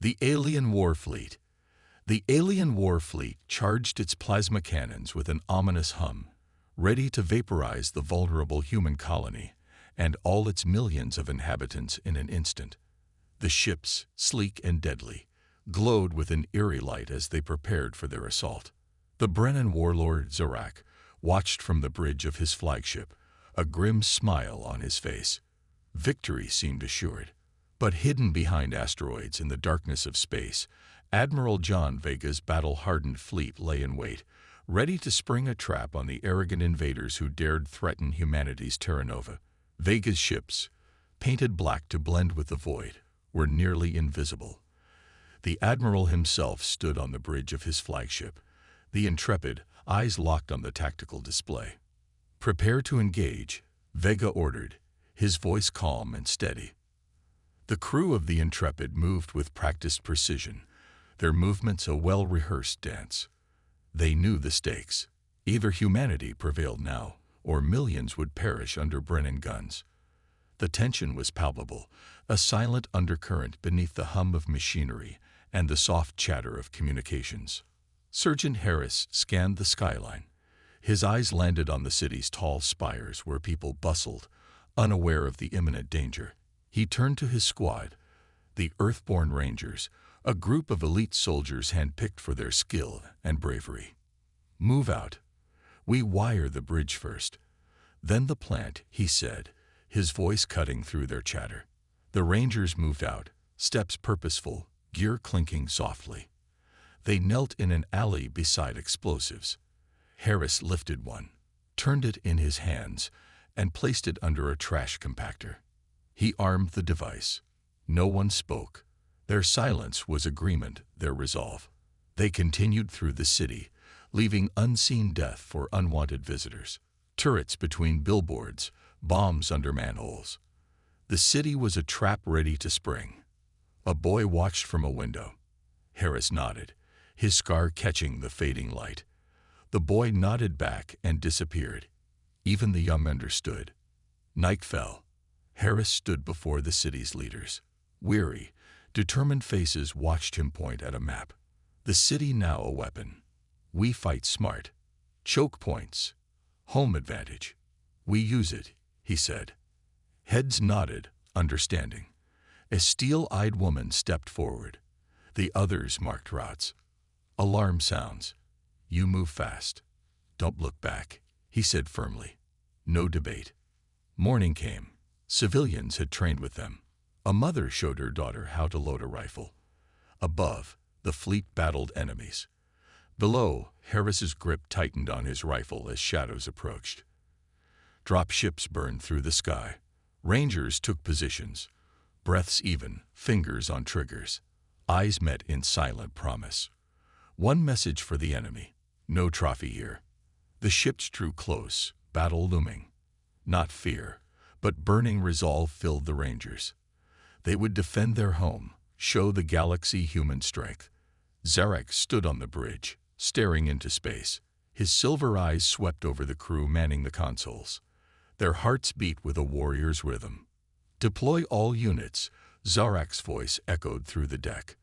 The alien war fleet. The alien war fleet charged its plasma cannons with an ominous hum, ready to vaporize the vulnerable human colony and all its millions of inhabitants in an instant. The ships, sleek and deadly, glowed with an eerie light as they prepared for their assault. The Brennan warlord Zorak watched from the bridge of his flagship, a grim smile on his face. Victory seemed assured. But hidden behind asteroids in the darkness of space, Admiral John Vega's battle-hardened fleet lay in wait, ready to spring a trap on the arrogant invaders who dared threaten humanity's Terra Nova. Vega's ships, painted black to blend with the void, were nearly invisible. The Admiral himself stood on the bridge of his flagship, the intrepid, eyes locked on the tactical display. "Prepare to engage," Vega ordered, his voice calm and steady. The crew of the Intrepid moved with practiced precision, their movements a well-rehearsed dance. They knew the stakes. Either humanity prevailed now, or millions would perish under Brennan guns. The tension was palpable, a silent undercurrent beneath the hum of machinery and the soft chatter of communications. Sergeant Harris scanned the skyline. His eyes landed on the city's tall spires where people bustled, unaware of the imminent danger. He turned to his squad, the Earthborn Rangers, a group of elite soldiers handpicked for their skill and bravery. "Move out. We wire the bridge first. Then the plant," he said, his voice cutting through their chatter. The Rangers moved out, steps purposeful, gear clinking softly. They knelt in an alley beside explosives. Harris lifted one, turned it in his hands, and placed it under a trash compactor. He armed the device. No one spoke. Their silence was agreement, their resolve. They continued through the city, leaving unseen death for unwanted visitors. Turrets between billboards, bombs under manholes. The city was a trap ready to spring. A boy watched from a window. Harris nodded, his scar catching the fading light. The boy nodded back and disappeared. Even the young understood. Night fell. Harris stood before the city's leaders. Weary, determined faces watched him point at a map. The city now a weapon. We fight smart. Choke points. Home advantage. We use it, he said. Heads nodded, understanding. A steel-eyed woman stepped forward. The others marked routes. Alarm sounds. You move fast. Don't look back, he said firmly. No debate. Morning came. Civilians had trained with them. A mother showed her daughter how to load a rifle. Above, the fleet battled enemies. Below, Harris's grip tightened on his rifle as shadows approached. Drop ships burned through the sky. Rangers took positions. Breaths even, fingers on triggers. Eyes met in silent promise. One message for the enemy. No trophy here. The ships drew close, battle looming. Not fear, but burning resolve filled the Rangers. They would defend their home, show the galaxy human strength. Zarek stood on the bridge, staring into space. His silver eyes swept over the crew manning the consoles. Their hearts beat with a warrior's rhythm. Deploy all units, Zarak's voice echoed through the deck.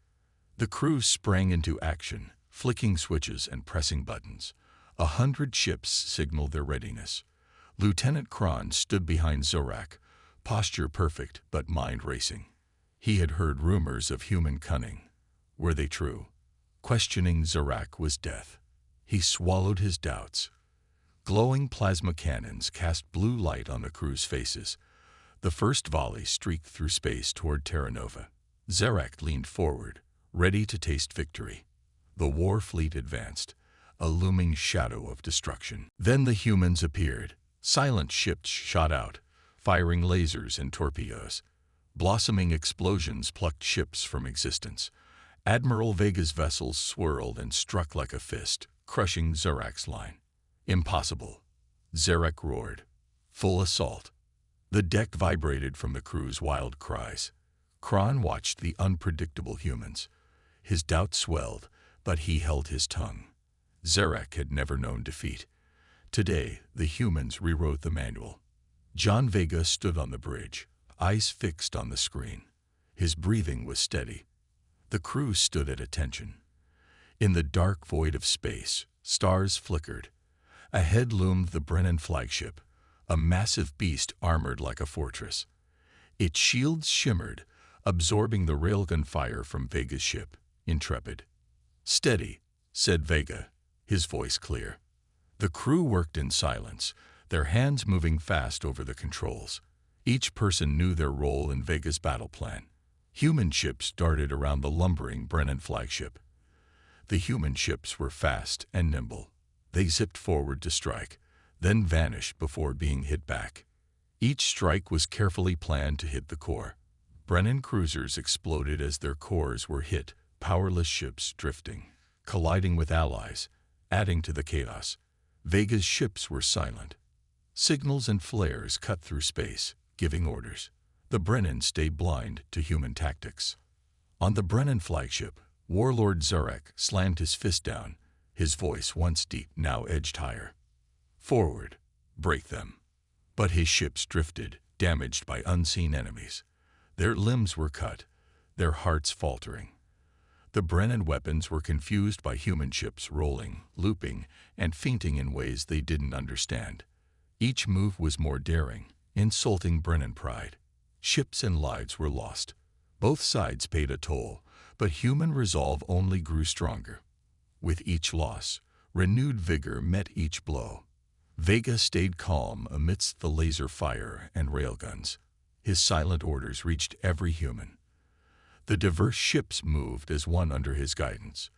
The crew sprang into action, flicking switches and pressing buttons. 100 ships signaled their readiness. Lieutenant Kron stood behind Zorak, posture perfect but mind racing. He had heard rumors of human cunning. Were they true? Questioning Zorak was death. He swallowed his doubts. Glowing plasma cannons cast blue light on the crew's faces. The first volley streaked through space toward Terra Nova. Zarak leaned forward, ready to taste victory. The war fleet advanced, a looming shadow of destruction. Then the humans appeared. Silent ships shot out, firing lasers and torpedoes. Blossoming explosions plucked ships from existence. Admiral Vega's vessels swirled and struck like a fist, crushing Zarak's line. Impossible. Zarek roared. Full assault. The deck vibrated from the crew's wild cries. Kron watched the unpredictable humans. His doubts swelled, but he held his tongue. Zarek had never known defeat. Today, the humans rewrote the manual. John Vega stood on the bridge, eyes fixed on the screen. His breathing was steady. The crew stood at attention. In the dark void of space, stars flickered. Ahead loomed the Brennan flagship, a massive beast armored like a fortress. Its shields shimmered, absorbing the railgun fire from Vega's ship, Intrepid. "Steady," said Vega, his voice clear. The crew worked in silence, their hands moving fast over the controls. Each person knew their role in Vega's battle plan. Human ships darted around the lumbering Brennan flagship. The human ships were fast and nimble. They zipped forward to strike, then vanished before being hit back. Each strike was carefully planned to hit the core. Brennan cruisers exploded as their cores were hit, powerless ships drifting, colliding with allies, adding to the chaos. Vega's ships were silent. Signals and flares cut through space, giving orders. The Brennan stayed blind to human tactics. On the Brennan flagship, Warlord Zarek slammed his fist down, his voice once deep, now edged higher. "Forward, break them." But his ships drifted, damaged by unseen enemies. Their limbs were cut, their hearts faltering. The Brennan weapons were confused by human ships rolling, looping, and feinting in ways they didn't understand. Each move was more daring, insulting Brennan pride. Ships and lives were lost. Both sides paid a toll, but human resolve only grew stronger. With each loss, renewed vigor met each blow. Vega stayed calm amidst the laser fire and railguns. His silent orders reached every human. The diverse ships moved as one under his guidance.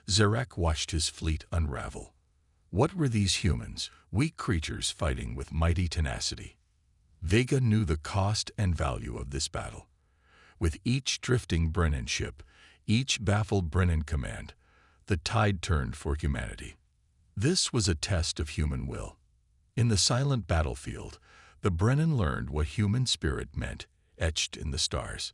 Zarek watched his fleet unravel. What were these humans, weak creatures fighting with mighty tenacity? Vega knew the cost and value of this battle. With each drifting Brennan ship, each baffled Brennan command, the tide turned for humanity. This was a test of human will. In the silent battlefield, the Brennan learned what human spirit meant, etched in the stars.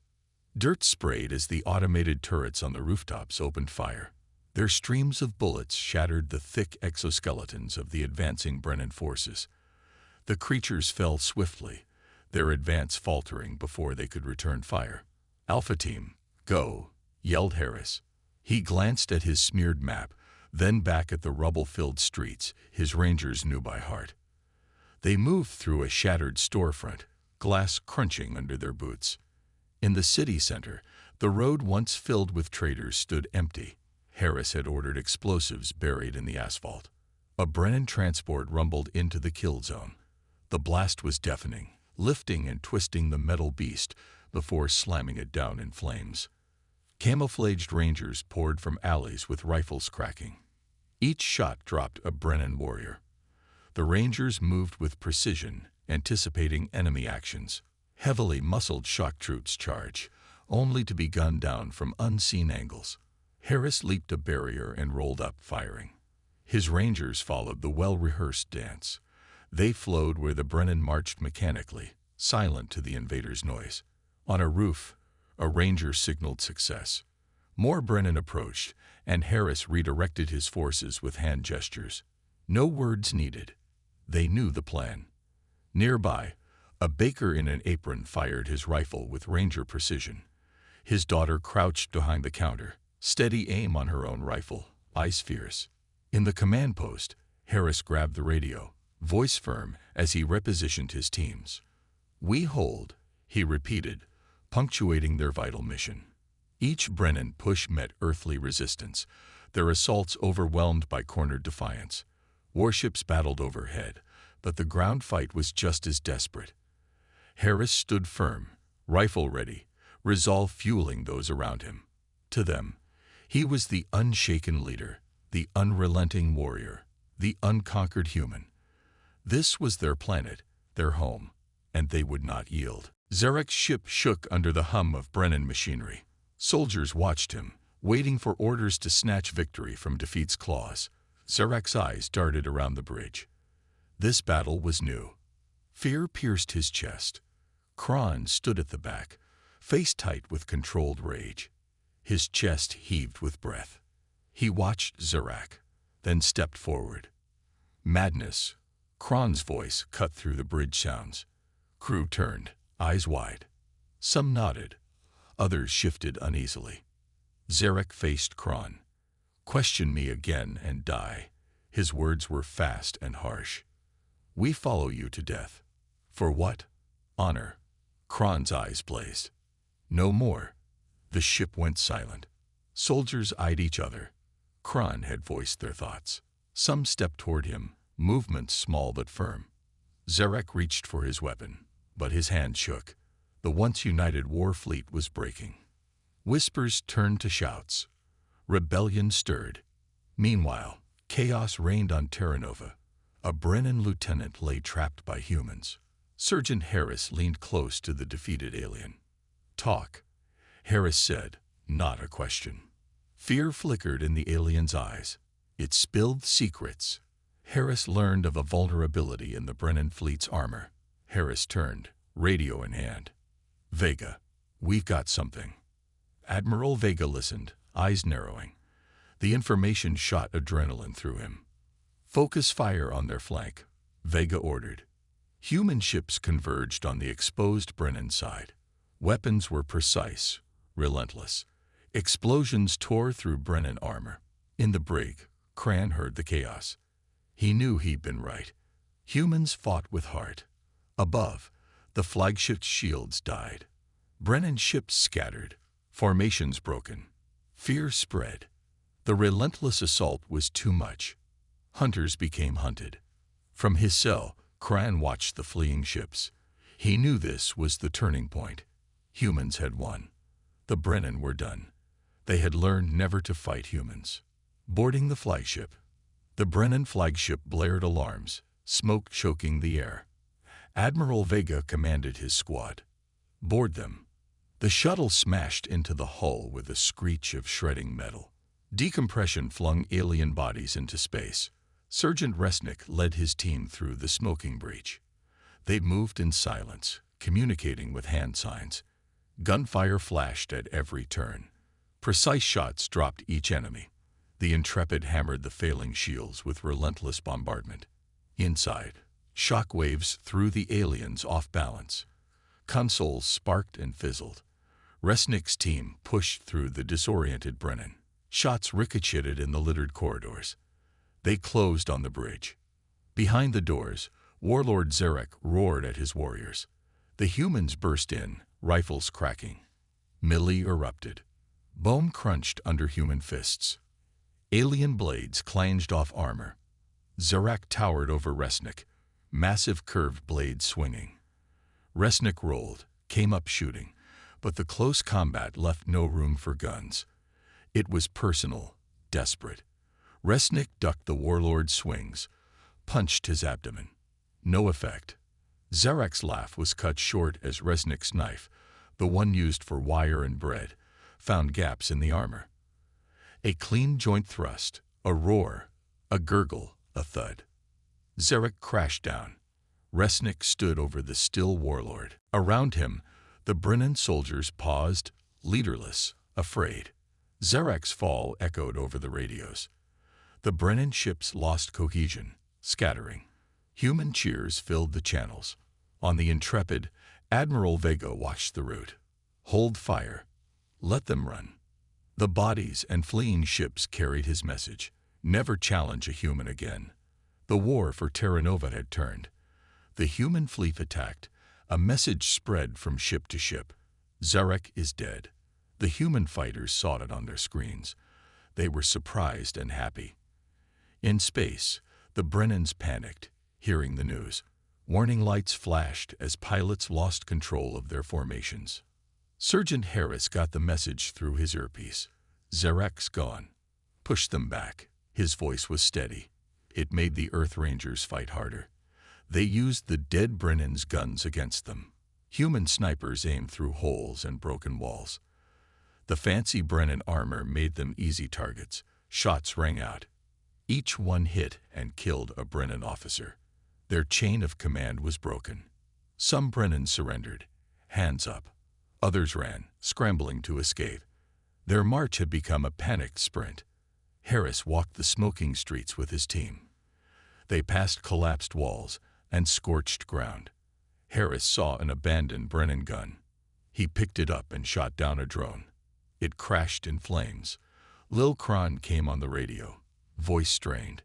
Dirt sprayed as the automated turrets on the rooftops opened fire. Their streams of bullets shattered the thick exoskeletons of the advancing Brennan forces. The creatures fell swiftly, their advance faltering before they could return fire. "Alpha Team, go," yelled Harris. He glanced at his smeared map, then back at the rubble-filled streets his rangers knew by heart. They moved through a shattered storefront, glass crunching under their boots. In the city center, the road once filled with traders stood empty. Harris had ordered explosives buried in the asphalt. A Brennan transport rumbled into the kill zone. The blast was deafening, lifting and twisting the metal beast before slamming it down in flames. Camouflaged rangers poured from alleys with rifles cracking. Each shot dropped a Brennan warrior. The rangers moved with precision, anticipating enemy actions. Heavily muscled shock troops charge, only to be gunned down from unseen angles. Harris leaped a barrier and rolled up, firing. His rangers followed the well-rehearsed dance. They flowed where the Brennan marched mechanically, silent to the invaders' noise. On a roof, a ranger signaled success. More Brennan approached, and Harris redirected his forces with hand gestures. No words needed. They knew the plan. Nearby, a baker in an apron fired his rifle with ranger precision. His daughter crouched behind the counter, steady aim on her own rifle, eyes fierce. In the command post, Harris grabbed the radio, voice firm as he repositioned his teams. "We hold," he repeated, punctuating their vital mission. Each Brennan push met earthly resistance, their assaults overwhelmed by cornered defiance. Warships battled overhead, but the ground fight was just as desperate. Harris stood firm, rifle ready, resolve fueling those around him. To them, he was the unshaken leader, the unrelenting warrior, the unconquered human. This was their planet, their home, and they would not yield. Zarek's ship shook under the hum of Brennan machinery. Soldiers watched him, waiting for orders to snatch victory from defeat's claws. Zarek's eyes darted around the bridge. This battle was new. Fear pierced his chest. Kron stood at the back, face tight with controlled rage. His chest heaved with breath. He watched Zarek, then stepped forward. "Madness," Kron's voice cut through the bridge sounds. Crew turned, eyes wide. Some nodded, others shifted uneasily. Zarek faced Kron. "Question me again and die." His words were fast and harsh. "We follow you to death." "For what?" "Honor." Kron's eyes blazed. "No more." The ship went silent. Soldiers eyed each other. Kron had voiced their thoughts. Some stepped toward him, movements small but firm. Zarek reached for his weapon, but his hand shook. The once united war fleet was breaking. Whispers turned to shouts. Rebellion stirred. Meanwhile, chaos reigned on Terra Nova. A Brennan lieutenant lay trapped by humans. Sergeant Harris leaned close to the defeated alien. "Talk," Harris said, not a question. Fear flickered in the alien's eyes. It spilled secrets. Harris learned of a vulnerability in the Brennan fleet's armor. Harris turned, radio in hand. "Vega, we've got something." Admiral Vega listened, eyes narrowing. The information shot adrenaline through him. "Focus fire on their flank," Vega ordered. Human ships converged on the exposed Brennan side. Weapons were precise, relentless. Explosions tore through Brennan armor. In the brig, Kran heard the chaos. He knew he'd been right. Humans fought with heart. Above, the flagship's shields died. Brennan ships scattered, formations broken. Fear spread. The relentless assault was too much. Hunters became hunted. From his cell, Kran watched the fleeing ships. He knew this was the turning point. Humans had won. The Brennan were done. They had learned never to fight humans. Boarding the flagship. The Brennan flagship blared alarms, smoke choking the air. Admiral Vega commanded his squad. "Board them." The shuttle smashed into the hull with a screech of shredding metal. Decompression flung alien bodies into space. Sergeant Resnick led his team through the smoking breach. They moved in silence, communicating with hand signs. Gunfire flashed at every turn. Precise shots dropped each enemy. The Intrepid hammered the failing shields with relentless bombardment. Inside, shock waves threw the aliens off balance. Consoles sparked and fizzled. Resnick's team pushed through the disoriented Brennan. Shots ricocheted in the littered corridors. They closed on the bridge. Behind the doors, Warlord Zarek roared at his warriors. The humans burst in, rifles cracking. Melee erupted. Bone crunched under human fists. Alien blades clanged off armor. Zarek towered over Resnick, massive curved blades swinging. Resnick rolled, came up shooting, but the close combat left no room for guns. It was personal, desperate. Resnick ducked the warlord's swings, punched his abdomen. No effect. Zarek's laugh was cut short as Resnick's knife, the one used for wire and bread, found gaps in the armor. A clean joint thrust, a roar, a gurgle, a thud. Zarek crashed down. Resnick stood over the still warlord. Around him, the Brennan soldiers paused, leaderless, afraid. Zarek's fall echoed over the radios. The Brennan ships lost cohesion, scattering. Human cheers filled the channels. On the Intrepid, Admiral Vega watched the route. "Hold fire. Let them run." The bodies and fleeing ships carried his message. Never challenge a human again. The war for Terra Nova had turned. The human fleet attacked. A message spread from ship to ship. Zarek is dead. The human fighters saw it on their screens. They were surprised and happy. In space, the Brennans panicked, hearing the news. Warning lights flashed as pilots lost control of their formations. Sergeant Harris got the message through his earpiece. "Zarek's gone. Push them back." His voice was steady. It made the Earth Rangers fight harder. They used the dead Brennan's guns against them. Human snipers aimed through holes and broken walls. The fancy Brennan armor made them easy targets. Shots rang out. Each one hit and killed a Brennan officer. Their chain of command was broken. Some Brennans surrendered, hands up. Others ran, scrambling to escape. Their march had become a panicked sprint. Harris walked the smoking streets with his team. They passed collapsed walls and scorched ground. Harris saw an abandoned Brennan gun. He picked it up and shot down a drone. It crashed in flames. Lil Kron came on the radio, voice strained.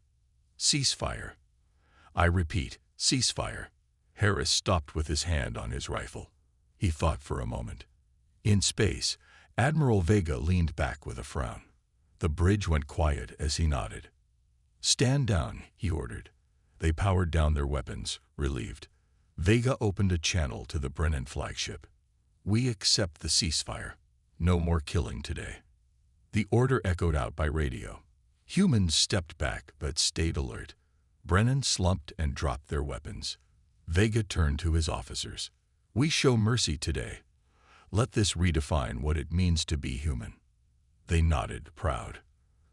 "Ceasefire. I repeat, ceasefire." Harris stopped with his hand on his rifle. He thought for a moment. In space, Admiral Vega leaned back with a frown. The bridge went quiet as he nodded. "Stand down," he ordered. They powered down their weapons, relieved. Vega opened a channel to the Brennan flagship. "We accept the ceasefire. No more killing today." The order echoed out by radio. Humans stepped back but stayed alert. Brennan slumped and dropped their weapons. Vega turned to his officers. "We show mercy today. Let this redefine what it means to be human." They nodded, proud.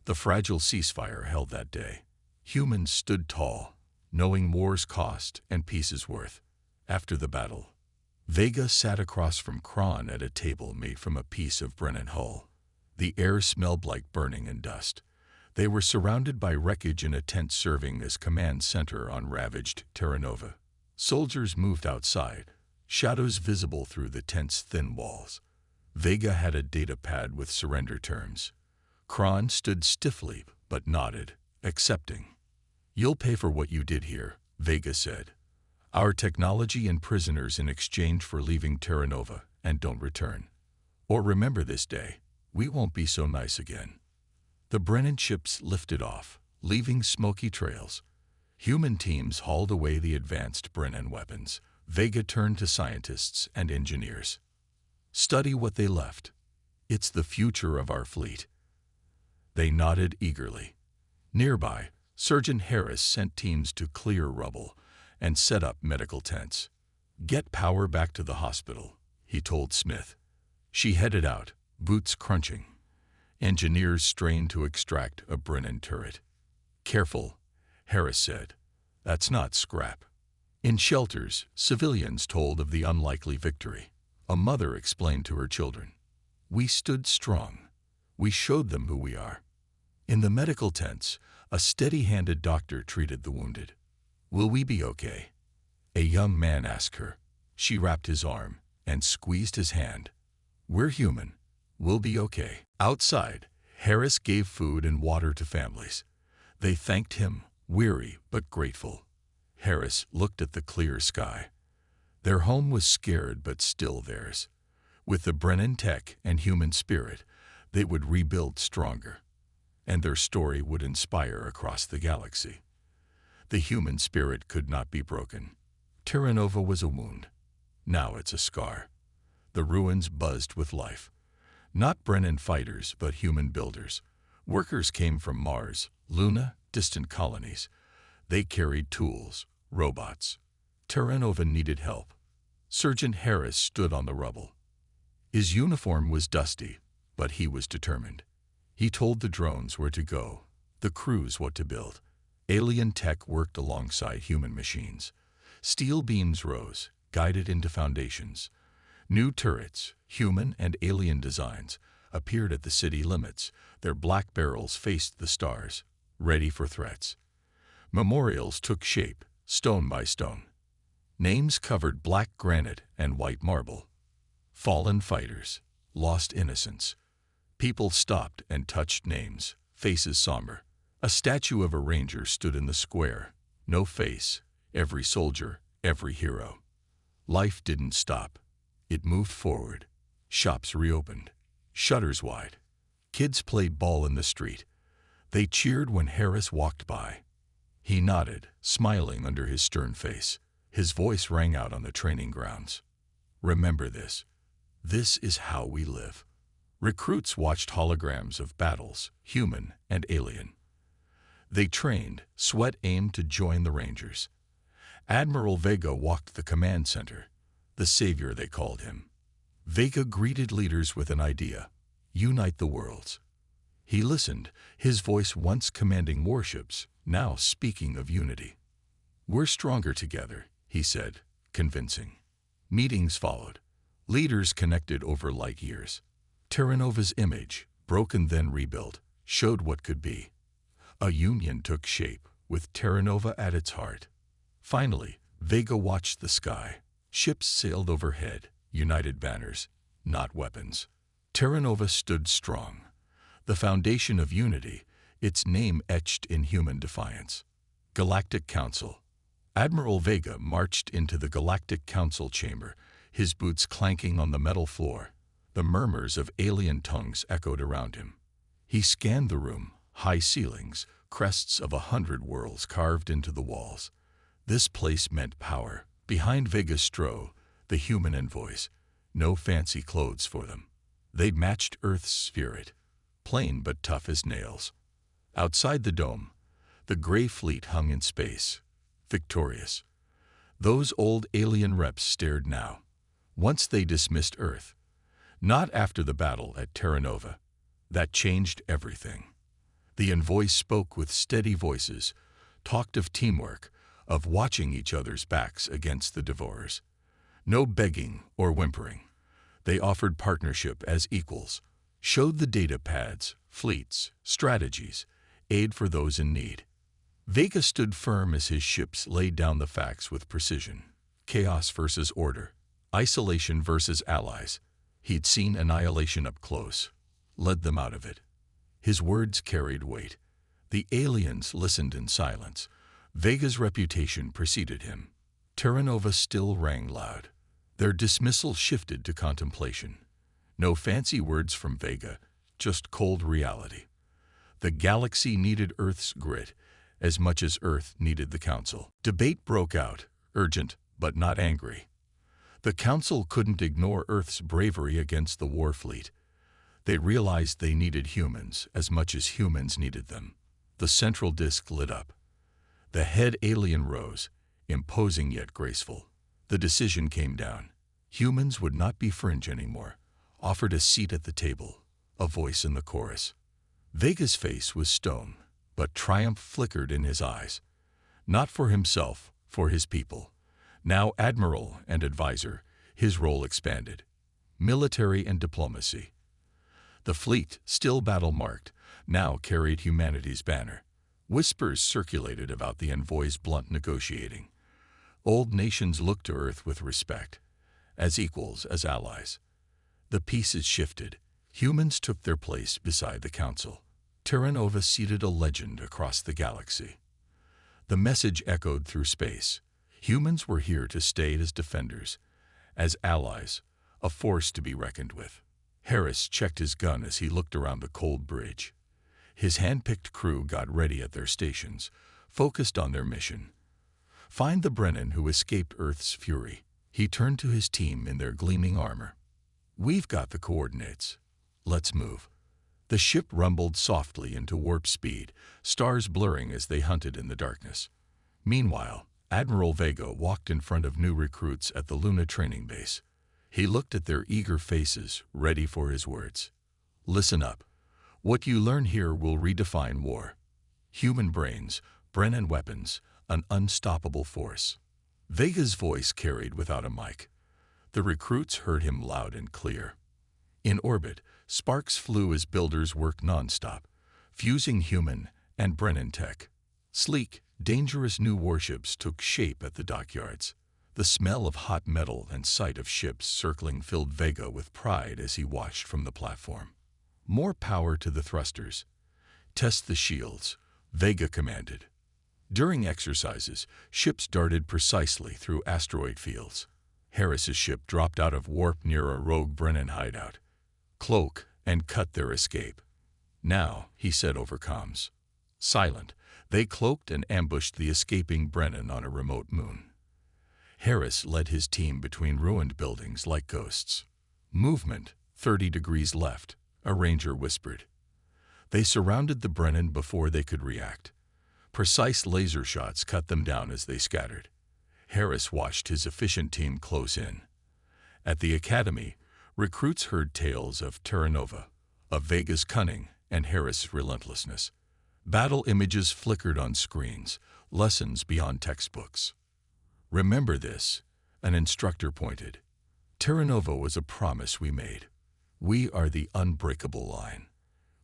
The fragile ceasefire held that day. Humans stood tall, knowing war's cost and peace's worth. After the battle, Vega sat across from Kron at a table made from a piece of Brennan hull. The air smelled like burning and dust. They were surrounded by wreckage in a tent serving as command center on ravaged Terra Nova. Soldiers moved outside, shadows visible through the tent's thin walls. Vega had a data pad with surrender terms. Kron stood stiffly but nodded, accepting. "You'll pay for what you did here," Vega said. "Our technology and prisoners in exchange for leaving Terra Nova and don't return. Or remember this day, we won't be so nice again." The Brennan ships lifted off, leaving smoky trails. Human teams hauled away the advanced Brennan weapons. Vega turned to scientists and engineers. "Study what they left. It's the future of our fleet." They nodded eagerly. Nearby, Surgeon Harris sent teams to clear rubble and set up medical tents. "Get power back to the hospital," he told Smith. She headed out, boots crunching. Engineers strained to extract a Brennan turret. "Careful," Harris said. "That's not scrap." In shelters, civilians told of the unlikely victory. A mother explained to her children, "We stood strong. We showed them who we are." In the medical tents, a steady-handed doctor treated the wounded. "Will we be okay?" a young man asked her. She wrapped his arm and squeezed his hand. "We're human. We'll be okay." Outside, Harris gave food and water to families. They thanked him, weary but grateful. Harris looked at the clear sky. Their home was scared but still theirs. With the Brennan tech and human spirit, they would rebuild stronger. And their story would inspire across the galaxy. The human spirit could not be broken. Terra Nova was a wound. Now it's a scar. The ruins buzzed with life. Not Brennan fighters, but human builders. Workers came from Mars, Luna, distant colonies. They carried tools, robots. Terra Nova needed help. Surgeon Harris stood on the rubble. His uniform was dusty, but he was determined. He told the drones where to go, the crews what to build. Alien tech worked alongside human machines. Steel beams rose, guided into foundations. New turrets, human and alien designs, appeared at the city limits. Their black barrels faced the stars, ready for threats. Memorials took shape, stone by stone. Names covered black granite and white marble. Fallen fighters, lost innocents. People stopped and touched names, faces somber. A statue of a ranger stood in the square. No face, every soldier, every hero. Life didn't stop. It moved forward. Shops reopened, shutters wide. Kids played ball in the street. They cheered when Harris walked by. He nodded, smiling under his stern face. His voice rang out on the training grounds. "Remember this. This is how we live." Recruits watched holograms of battles, human and alien. They trained, sweat aimed to join the Rangers. Admiral Vega walked the command center, the savior they called him. Vega greeted leaders with an idea: unite the worlds. He listened, his voice once commanding warships, now speaking of unity. "We're stronger together," he said, convincing. Meetings followed. Leaders connected over light years. Terra Nova's image, broken then rebuilt, showed what could be. A union took shape, with Terra Nova at its heart. Finally, Vega watched the sky. Ships sailed overhead, united banners, not weapons. Terra Nova stood strong, the foundation of unity, its name etched in human defiance. Galactic Council. Admiral Vega marched into the Galactic Council chamber, his boots clanking on the metal floor. The murmurs of alien tongues echoed around him. He scanned the room, high ceilings, crests of 100 worlds carved into the walls. This place meant power. Behind Vega strode the human envoys, no fancy clothes for them. They matched Earth's spirit, plain but tough as nails. Outside the dome, the gray fleet hung in space, victorious. Those old alien reps stared now. Once they dismissed Earth, not after the battle at Terra Nova. That changed everything. The envoys spoke with steady voices, talked of teamwork, of watching each other's backs against the Devourers. No begging or whimpering. They offered partnership as equals, showed the data pads, fleets, strategies, aid for those in need. Vega stood firm as his ships laid down the facts with precision. Chaos versus order, isolation versus allies. He'd seen annihilation up close, led them out of it. His words carried weight. The aliens listened in silence. Vega's reputation preceded him. Terra Nova still rang loud. Their dismissal shifted to contemplation. No fancy words from Vega, just cold reality. The galaxy needed Earth's grit as much as Earth needed the Council. Debate broke out, urgent but not angry. The Council couldn't ignore Earth's bravery against the war fleet. They realized they needed humans as much as humans needed them. The central disk lit up. The head alien rose, imposing yet graceful. The decision came down. Humans would not be fringe anymore, offered a seat at the table, a voice in the chorus. Vega's face was stone, but triumph flickered in his eyes. Not for himself, for his people. Now admiral and advisor, his role expanded. Military and diplomacy. The fleet, still battle-marked, now carried humanity's banner. Whispers circulated about the envoy's blunt negotiating. Old nations looked to Earth with respect, as equals, as allies. The pieces shifted. Humans took their place beside the Council. Terra Nova seated a legend across the galaxy. The message echoed through space. Humans were here to stay as defenders, as allies, a force to be reckoned with. Harris checked his gun as he looked around the cold bridge. His hand-picked crew got ready at their stations, focused on their mission. Find the Brennan who escaped Earth's fury. He turned to his team in their gleaming armor. We've got the coordinates. Let's move. The ship rumbled softly into warp speed, stars blurring as they hunted in the darkness. Meanwhile, Admiral Vega walked in front of new recruits at the Luna training base. He looked at their eager faces, ready for his words. Listen up. What you learn here will redefine war. Human brains, Brennan weapons, an unstoppable force. Vega's voice carried without a mic. The recruits heard him loud and clear. In orbit, sparks flew as builders worked nonstop, fusing human and Brennan tech. Sleek, dangerous new warships took shape at the dockyards. The smell of hot metal and sight of ships circling filled Vega with pride as he watched from the platform. More power to the thrusters. Test the shields, Vega commanded. During exercises, ships darted precisely through asteroid fields. Harris's ship dropped out of warp near a rogue Brennan hideout. Cloak and cut their escape. Now, he said over comms. Silent, they cloaked and ambushed the escaping Brennan on a remote moon. Harris led his team between ruined buildings like ghosts. Movement, 30 degrees left, a ranger whispered. They surrounded the Brennan before they could react. Precise laser shots cut them down as they scattered. Harris watched his efficient team close in. At the academy, recruits heard tales of Terra Nova, of Vega's cunning and Harris' relentlessness. Battle images flickered on screens, lessons beyond textbooks. Remember this, an instructor pointed. Terra Nova was a promise we made. We are the unbreakable line.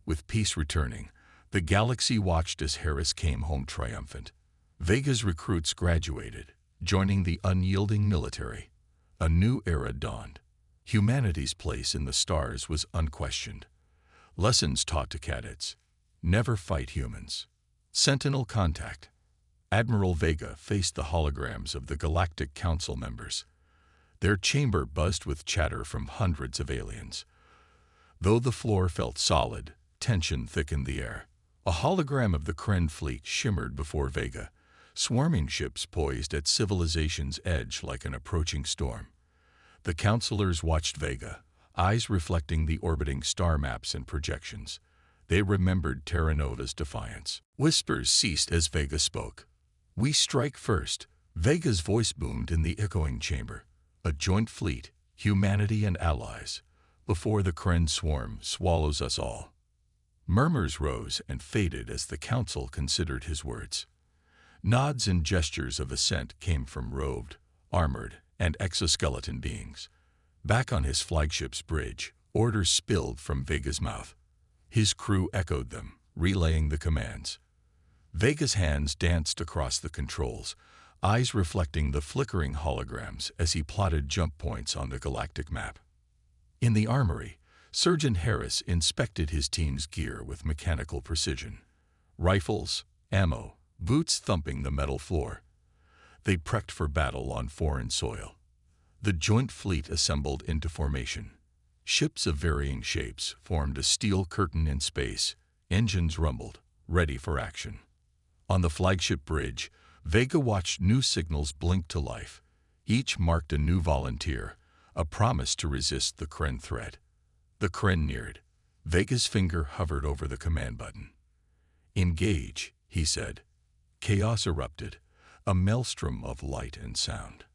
With peace returning, the galaxy watched as Harris came home triumphant. Vega's recruits graduated, joining the unyielding military. A new era dawned. Humanity's place in the stars was unquestioned. Lessons taught to cadets: never fight humans. Sentinel contact. Admiral Vega faced the holograms of the Galactic Council members. Their chamber buzzed with chatter from hundreds of aliens. Though the floor felt solid, tension thickened the air. A hologram of the Kren fleet shimmered before Vega, swarming ships poised at civilization's edge like an approaching storm. The counselors watched Vega, eyes reflecting the orbiting star maps and projections. They remembered Terra Nova's defiance. Whispers ceased as Vega spoke. "We strike first." Vega's voice boomed in the echoing chamber. "A joint fleet, humanity and allies, before the Kren swarm swallows us all." Murmurs rose and faded as the council considered his words. Nods and gestures of assent came from robed, armored, and exoskeleton beings. Back on his flagship's bridge, orders spilled from Vega's mouth. His crew echoed them, relaying the commands. Vega's hands danced across the controls, eyes reflecting the flickering holograms as he plotted jump points on the galactic map. In the armory, Sergeant Harris inspected his team's gear with mechanical precision. Rifles, ammo, boots thumping the metal floor. They prepped for battle on foreign soil. The joint fleet assembled into formation. Ships of varying shapes formed a steel curtain in space. Engines rumbled, ready for action. On the flagship bridge, Vega watched new signals blink to life. Each marked a new volunteer, a promise to resist the Kren threat. The Kren neared. Vega's finger hovered over the command button. "Engage," he said. Chaos erupted, a maelstrom of light and sound.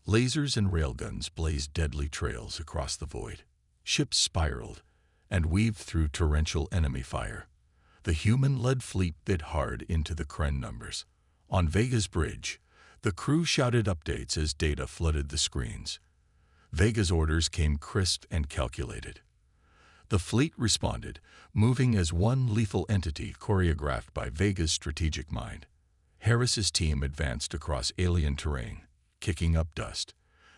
Lasers and railguns blazed deadly trails across the void. Ships spiraled and weaved through torrential enemy fire. The human-led fleet bit hard into the Kren numbers. On Vega's bridge, the crew shouted updates as data flooded the screens. Vega's orders came crisp and calculated. The fleet responded, moving as one lethal entity choreographed by Vega's strategic mind. Harris's team advanced across alien terrain, kicking up dust.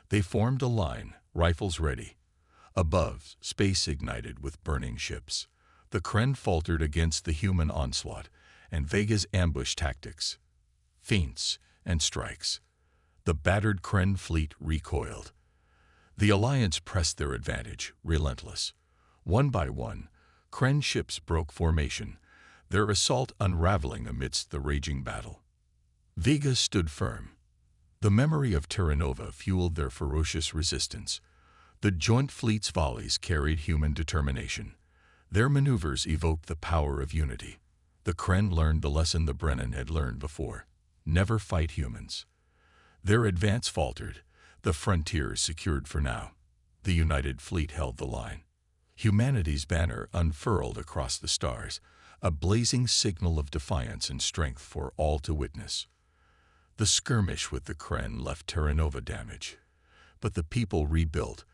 They formed a line, rifles ready. Above, space ignited with burning ships. The Kren faltered against the human onslaught and Vega's ambush tactics. Feints and strikes. The battered Kren fleet recoiled. The Alliance pressed their advantage, relentless. One by one, Kren ships broke formation, their assault unraveling amidst the raging battle. Vega stood firm. The memory of Terra Nova fueled their ferocious resistance. The joint fleet's volleys carried human determination. Their maneuvers evoked the power of unity. The Kren learned the lesson the Brennan had learned before: never fight humans. Their advance faltered, the frontier secured for now. The united fleet held the line. Humanity's banner unfurled across the stars, a blazing signal of defiance and strength for all to witness. The skirmish with the Kren left Terra Nova damage, but the people rebuilt,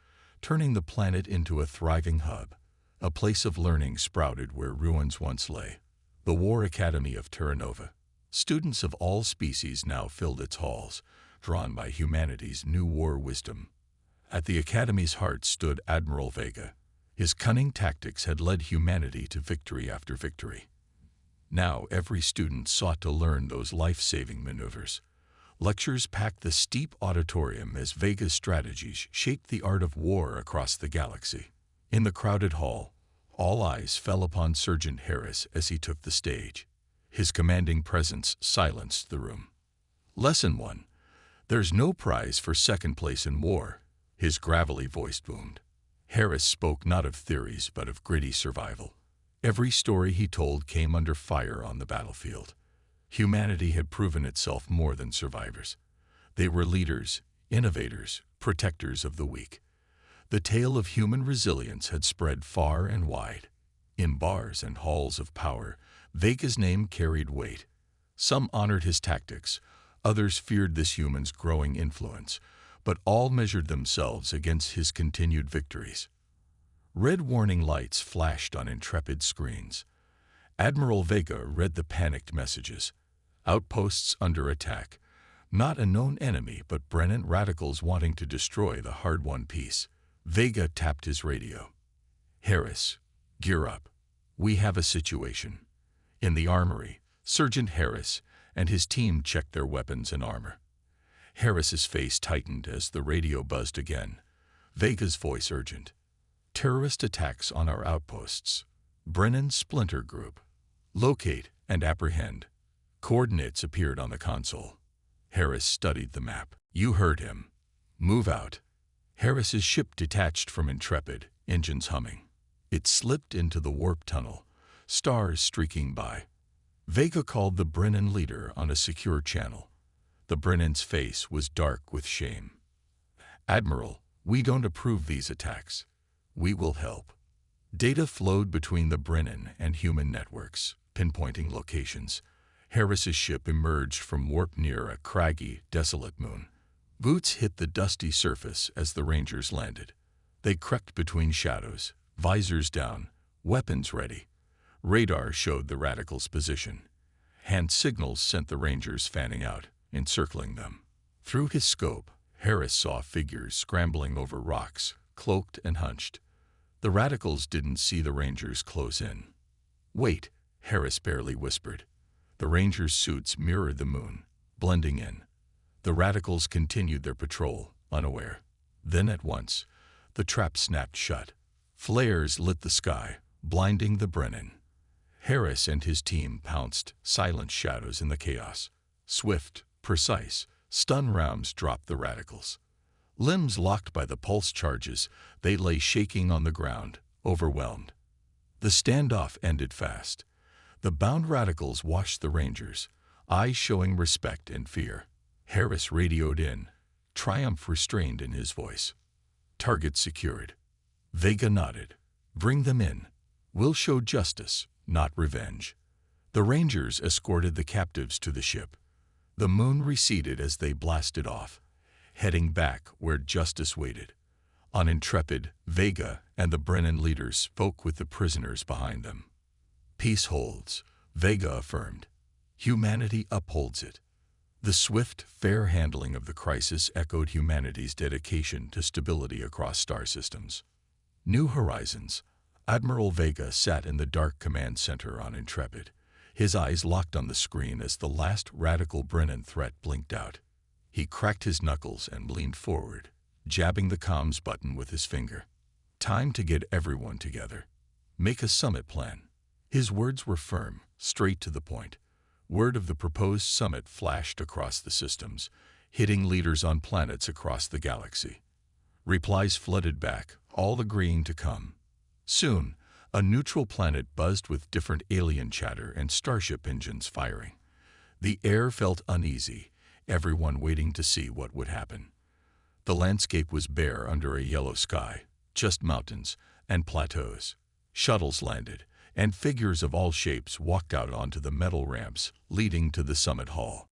turning the planet into a thriving hub. A place of learning sprouted where ruins once lay. The War Academy of Terra Nova. Students of all species now filled its halls, drawn by humanity's new war wisdom. At the Academy's heart stood Admiral Vega. His cunning tactics had led humanity to victory after victory. Now every student sought to learn those life-saving maneuvers. Lectures packed the steep auditorium as Vega's strategies shaped the art of war across the galaxy. In the crowded hall, all eyes fell upon Sergeant Harris as he took the stage. His commanding presence silenced the room. Lesson 1. There's no prize for second place in war, his gravelly voice boomed. Harris spoke not of theories but of gritty survival. Every story he told came under fire on the battlefield. Humanity had proven itself more than survivors. They were leaders, innovators, protectors of the weak. The tale of human resilience had spread far and wide. In bars and halls of power, Vega's name carried weight. Some honored his tactics, others feared this human's growing influence, but all measured themselves against his continued victories. Red warning lights flashed on intrepid screens. Admiral Vega read the panicked messages. Outposts under attack. Not a known enemy, but Brennan radicals wanting to destroy the hard-won peace. Vega tapped his radio. Harris, gear up. We have a situation. In the armory, Sergeant Harris and his team checked their weapons and armor. Harris's face tightened as the radio buzzed again. Vega's voice urgent. Terrorist attacks on our outposts. Brennan Splinter Group. Locate and apprehend. Coordinates appeared on the console. Harris studied the map. You heard him. Move out. Harris's ship detached from Intrepid, engines humming. It slipped into the warp tunnel, stars streaking by. Vega called the Brennan leader on a secure channel. The Brennan's face was dark with shame. Admiral, we don't approve these attacks. We will help. Data flowed between the Brennan and human networks, pinpointing locations. Harris's ship emerged from warp near a craggy, desolate moon. Boots hit the dusty surface as the Rangers landed. They crept between shadows, visors down, weapons ready. Radar showed the Radicals' position. Hand signals sent the Rangers fanning out, encircling them. Through his scope, Harris saw figures scrambling over rocks, cloaked and hunched. The Radicals didn't see the Rangers close in. Wait, Harris barely whispered. The Rangers' suits mirrored the moon, blending in. The Radicals continued their patrol, unaware. Then at once, the trap snapped shut. Flares lit the sky, blinding the Brennan. Harris and his team pounced, silent shadows in the chaos. Swift, precise, stun rounds dropped the Radicals. Limbs locked by the pulse charges, they lay shaking on the ground, overwhelmed. The standoff ended fast. The bound Radicals watched the Rangers, eyes showing respect and fear. Harris radioed in, triumph restrained in his voice. Target secured. Vega nodded. Bring them in. We'll show justice, not revenge. The Rangers escorted the captives to the ship. The moon receded as they blasted off, heading back where justice waited. On Intrepid, Vega and the Brennan leaders spoke with the prisoners behind them. Peace holds, Vega affirmed. Humanity upholds it. The swift, fair handling of the crisis echoed humanity's dedication to stability across star systems. New Horizons. Admiral Vega sat in the dark command center on Intrepid, his eyes locked on the screen as the last Radical Brennan threat blinked out. He cracked his knuckles and leaned forward, jabbing the comms button with his finger. Time to get everyone together. Make a summit plan. His words were firm, straight to the point. Word of the proposed summit flashed across the systems, hitting leaders on planets across the galaxy. Replies flooded back, all agreeing to come. Soon, a neutral planet buzzed with different alien chatter and starship engines firing. The air felt uneasy, everyone waiting to see what would happen. The landscape was bare under a yellow sky, just mountains and plateaus. Shuttles landed, and figures of all shapes walked out onto the metal ramps leading to the summit hall.